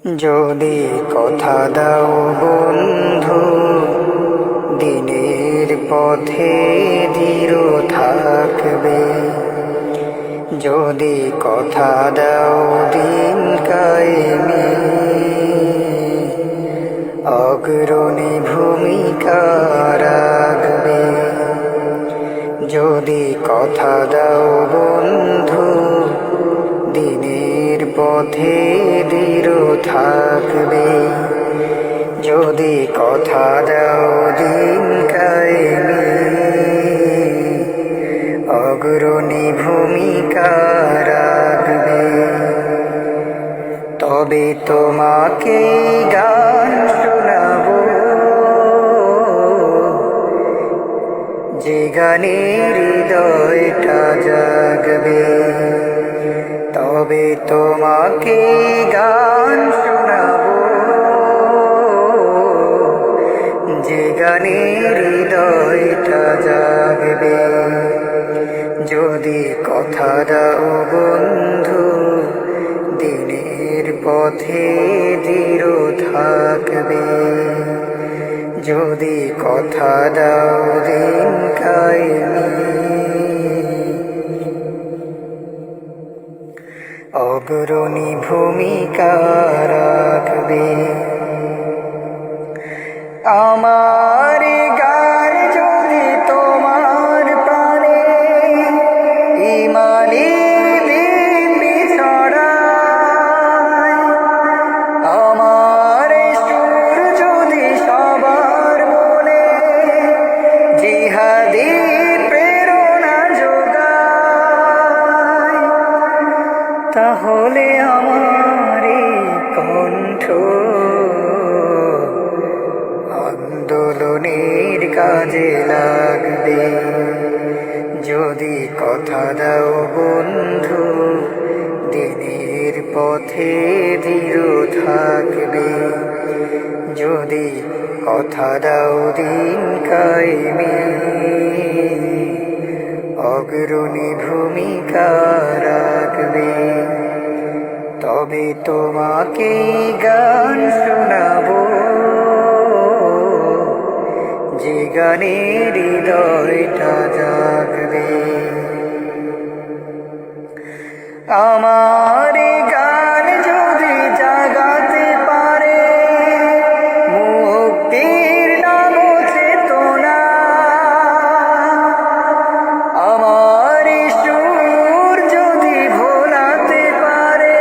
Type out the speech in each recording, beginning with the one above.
যদি কথা দাও বন্ধু, দিনের পথে দৃঢ় থাকবে। যদি কথা দাও দিন কায়েমে অগ্রণী ভূমিকা রাখবে। যদি কথা দাও বন্ধু, দিনের পথে দৃঢ় থাকবে। যদি কথা দাও দিন কায়েমে অগ্রণী ভূমিকা রাখবে। তবে তোমাকে গান শোনাবো, যে গানে হৃদয়টা জাগবে। তবে তোমাকে গান শোনাবো, যে গানে হৃদয়টা জাগবে। যদি কথা দাও বন্ধু, দিনের পথে দৃঢ় থাকবে। যদি কথা দাও দিন কায়েমে অগ্রণী ভূমিকা রাখবে। আমার গান যদি তোমার প্রাণে ইমানি বিম্বি ছড়ায়, আমার সুর যদি সবার মনে জিহাদি প্রেরণা যোগায়, তাহলে আমার কণ্ঠ আন্দোলনের কাজে লাগবে। যদি কথা দাও বন্ধু, দিনের পথে দৃঢ় থাকবে। যদি কথা দাও দিন কায়েমে অগ্রণী ভূমিকা রাখবে। তবে তোমাকে গান শোনাবো, যে গানে হৃদয়টা জাগবে। আমার গান যদি জাগাতে পারে মুক্তির নাম চেতনা, আমার সুর যদি ভোলাতে পারে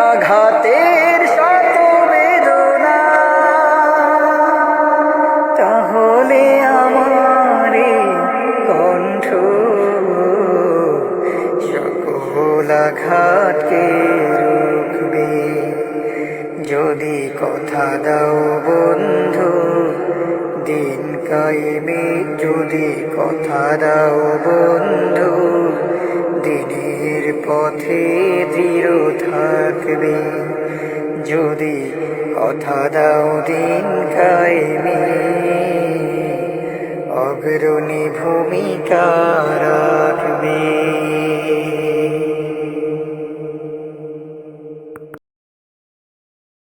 আঘাতের শত বেদনা, তাহলে আমার কণ্ঠ সকল আঘাতকে রুখবে। যদি কথা দাও বন্ধু, দিন কায়েমে যদি কথা দাও বন্ধু, দিনের পথে দৃঢ় থাকবে। যদি কথা দাও দিন কায়েমে অগ্রণী ভূমিকা রাখবে।